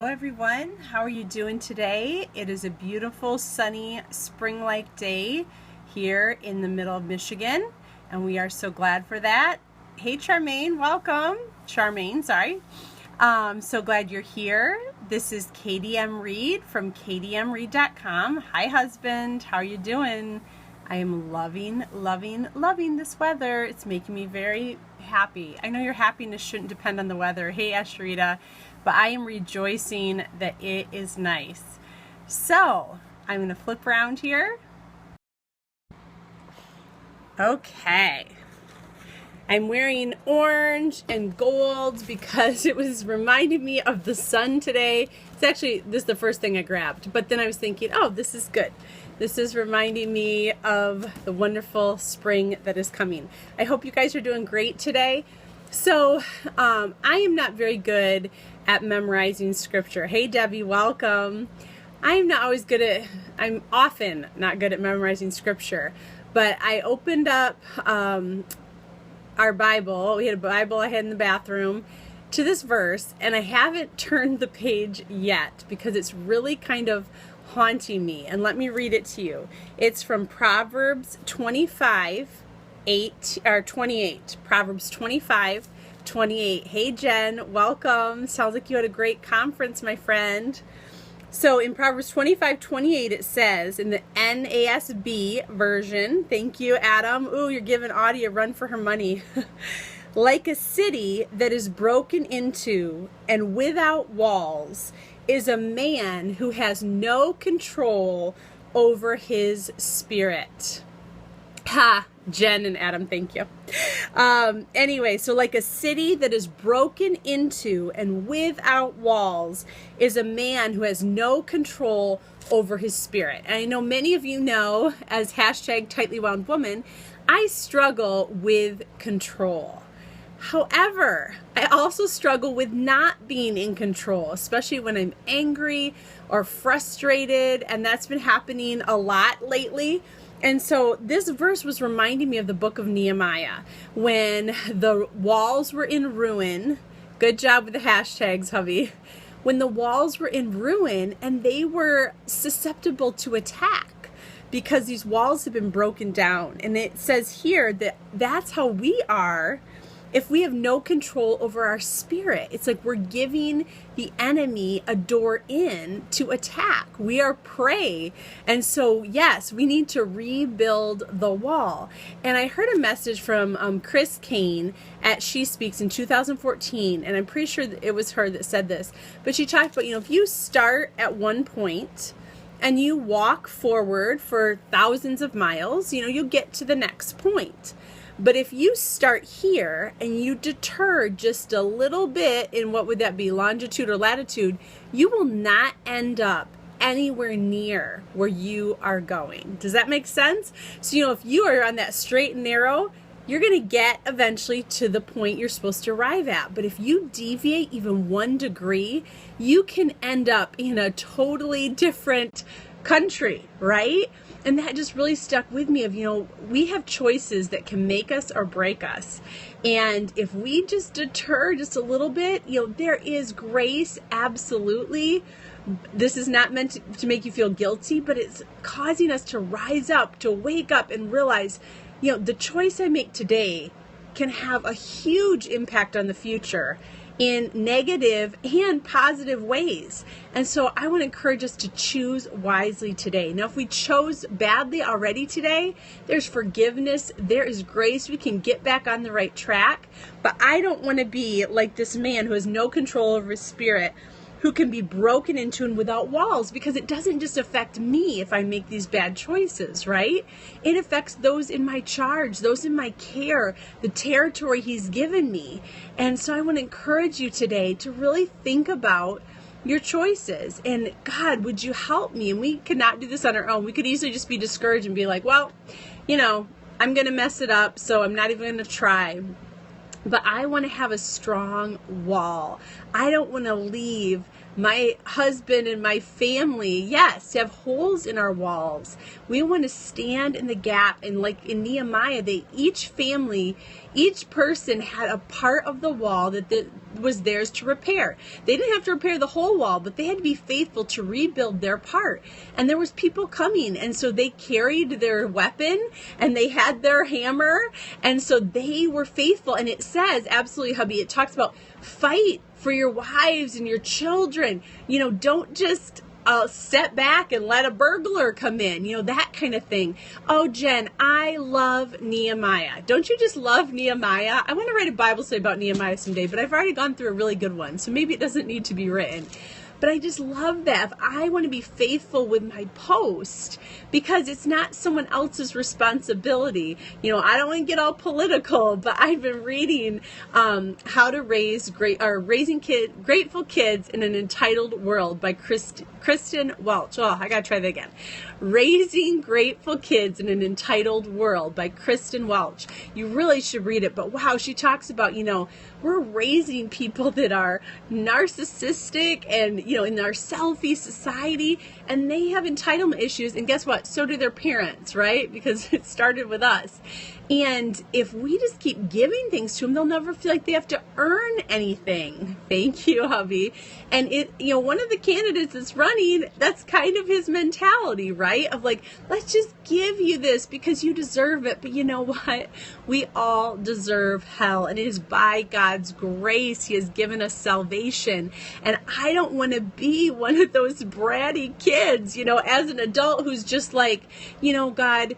Hello everyone, how are you doing today? It is a beautiful sunny spring-like day here in the middle of Michigan, and we are so glad for that. Hey Charmaine, welcome. Charmaine, sorry. So glad you're here. This is Katie M. Reed from katiemreed.com. Hi husband, how are you doing? I am loving this weather. It's making me very happy. I know your happiness shouldn't depend on the weather. Hey Ashrita, but I am rejoicing that it is nice. So I'm going to flip around here. Okay. I'm wearing orange and gold because it was reminding me of the sun today. It's actually, this is the first thing I grabbed, but then I was thinking, oh, this is good. This is reminding me of the wonderful spring that is coming. I hope you guys are doing great today. So I am not very good at memorizing scripture. Hey Debbie, welcome. I'm often not good at memorizing scripture, but I opened up our Bible. We had a Bible I had in the bathroom to this verse, and I haven't turned the page yet because it's really kind of haunting me. And let me read it to you. It's from Proverbs 28. Proverbs 25:28. Hey Jen, welcome. Sounds like you had a great conference, my friend. So in Proverbs 25:28 it says, in the NASB version, thank you Adam. Ooh, you're giving Audie a run for her money. Like a city that is broken into and without walls is a man who has no control over his spirit. Ha, Jen and Adam, thank you. Anyway, so like a city that is broken into and without walls is a man who has no control over his spirit. And I know many of you know, as hashtag tightly wound woman, I struggle with control. However, I also struggle with not being in control, especially when I'm angry or frustrated, and that's been happening a lot lately. And so this verse was reminding me of the book of Nehemiah when the walls were in ruin. Good job with the hashtags, hubby. When the walls were in ruin and they were susceptible to attack because these walls have been broken down. And it says here that that's how we are if we have no control over our spirit. It's like we're giving the enemy a door in to attack. We are prey. And so, yes, we need to rebuild the wall. And I heard a message from Chris Kane at She Speaks in 2014, and I'm pretty sure that it was her that said this. But she talked about, if you start at one point and you walk forward for thousands of miles, you'll get to the next point. But if you start here and you deter just a little bit in, what would that be, longitude or latitude, you will not end up anywhere near where you are going. Does that make sense? So, if you are on that straight and narrow, you're going to get eventually to the point you're supposed to arrive at. But if you deviate even 1 degree, you can end up in a totally different country, right? And that just really stuck with me of, we have choices that can make us or break us. And if we just deter just a little bit, there is grace, absolutely. This is not meant to make you feel guilty, but it's causing us to rise up, to wake up and realize, the choice I make today can have a huge impact on the future in negative and positive ways. And so I want to encourage us to choose wisely today. Now, if we chose badly already today, there's forgiveness, there is grace, we can get back on the right track. But I don't want to be like this man who has no control over his spirit, who can be broken into and without walls, because it doesn't just affect me if I make these bad choices, right? It affects those in my charge, those in my care, the territory he's given me. And so I want to encourage you today to really think about your choices. And God, would you help me? And we could not do this on our own. We could easily just be discouraged and be like, well, I'm going to mess it up, so I'm not even going to try. But I want to have a strong wall. I don't want to leave my husband and my family, yes, to have holes in our walls. We want to stand in the gap. And like in Nehemiah, each family, each person had a part of the wall that was theirs to repair. They didn't have to repair the whole wall, but they had to be faithful to rebuild their part. And there was people coming, and so they carried their weapon and they had their hammer, and so they were faithful. And it says, absolutely, hubby, it talks about fight for your wives and your children. Don't just step back and let a burglar come in, that kind of thing. Oh, Jen, I love Nehemiah. Don't you just love Nehemiah? I want to write a Bible study about Nehemiah someday, but I've already gone through a really good one, so maybe it doesn't need to be written. But I just love that. If I want to be faithful with my post, because it's not someone else's responsibility. I don't want to get all political, but I've been reading How to Raise Grateful Kids in an Entitled World by Kristen Welch. Oh, I got to try that again. Raising Grateful Kids in an Entitled World by Kristen Welch. You really should read it. But wow, she talks about, we're raising people that are narcissistic and, in our selfie society, and they have entitlement issues. And guess what? So do their parents, right? Because it started with us. And if we just keep giving things to them, they'll never feel like they have to earn anything. Thank you, hubby. And one of the candidates that's running, that's kind of his mentality, right? Of like, let's just give you this because you deserve it. But you know what? We all deserve hell, and it is by God's grace He has given us salvation. And I don't want to be one of those bratty kids, as an adult who's just like, God,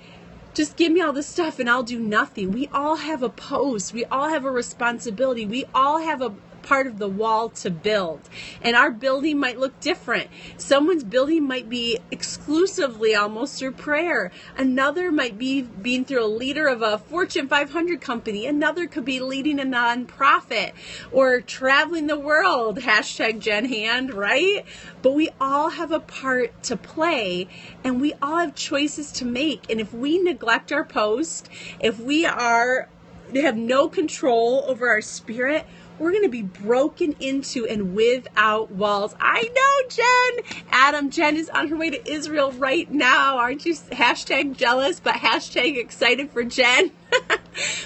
just give me all this stuff and I'll do nothing. We all have a post. We all have a responsibility. We all have a part of the wall to build. And our building might look different. Someone's building might be exclusively almost through prayer. Another might be being through a leader of a Fortune 500 company. Another could be leading a nonprofit or traveling the world. #JenHand, right? But we all have a part to play, and we all have choices to make. And if we neglect our post, if we have no control over our spirit, we're going to be broken into and without walls. I know, Jen. Jen is on her way to Israel right now. Aren't you #jealous, but #excited for Jen?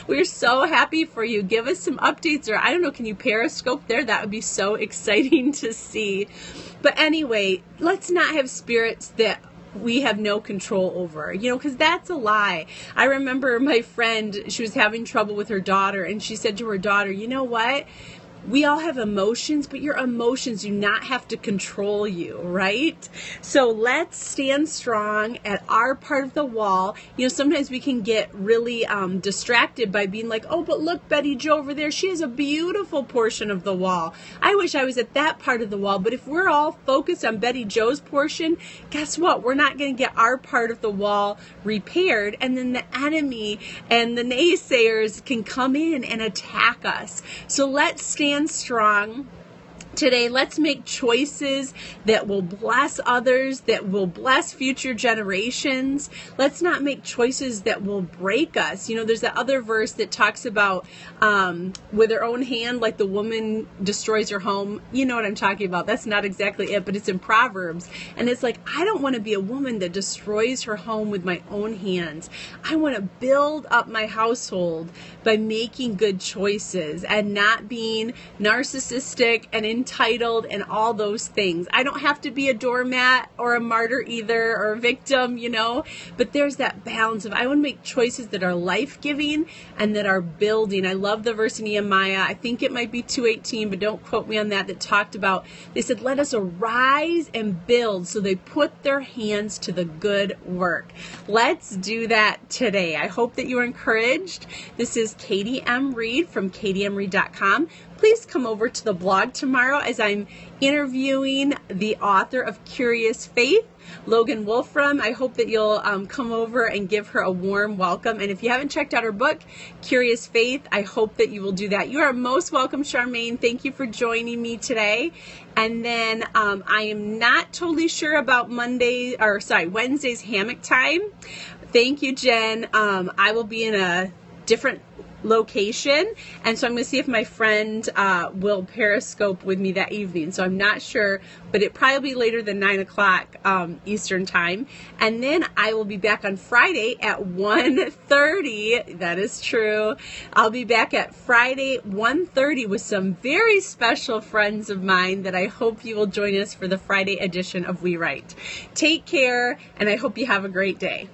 We're so happy for you. Give us some updates, or I don't know, can you Periscope there? That would be so exciting to see. But anyway, let's not have spirits that we have no control over, because that's a lie. I remember my friend, she was having trouble with her daughter, and she said to her daughter, you know what? We all have emotions, but your emotions do not have to control you, right? So let's stand strong at our part of the wall. Sometimes we can get really distracted by being like, oh, but look, Betty Jo over there, she has a beautiful portion of the wall. I wish I was at that part of the wall. But if we're all focused on Betty Jo's portion, guess what? We're not going to get our part of the wall repaired. And then the enemy and the naysayers can come in and attack us. So let's stand strong today. Let's make choices that will bless others, that will bless future generations. Let's not make choices that will break us. There's that other verse that talks about with her own hand, like the woman destroys her home. You know what I'm talking about. That's not exactly it, but it's in Proverbs. And it's like, I don't want to be a woman that destroys her home with my own hands. I want to build up my household by making good choices and not being narcissistic and entitled and all those things. I don't have to be a doormat or a martyr either, or a victim, but there's that balance of I want to make choices that are life-giving and that are building. I love the verse in Nehemiah. I think it might be 2:18, but don't quote me on that talked about, they said, let us arise and build. So they put their hands to the good work. Let's do that today. I hope that you are encouraged. This is Katie M. Reed from katiemreed.com. Please come over to the blog tomorrow as I'm interviewing the author of Curious Faith, Logan Wolfram. I hope that you'll come over and give her a warm welcome. And if you haven't checked out her book, Curious Faith, I hope that you will do that. You are most welcome, Charmaine. Thank you for joining me today. And then I am not totally sure about Wednesday's hammock time. Thank you, Jen. I will be in a different location. And so I'm going to see if my friend will Periscope with me that evening. So I'm not sure, but it probably be later than 9 o'clock Eastern time. And then I will be back on Friday at 1:30. That is true. I'll be back at Friday 1:30 with some very special friends of mine that I hope you will join us for the Friday edition of We Write. Take care, and I hope you have a great day.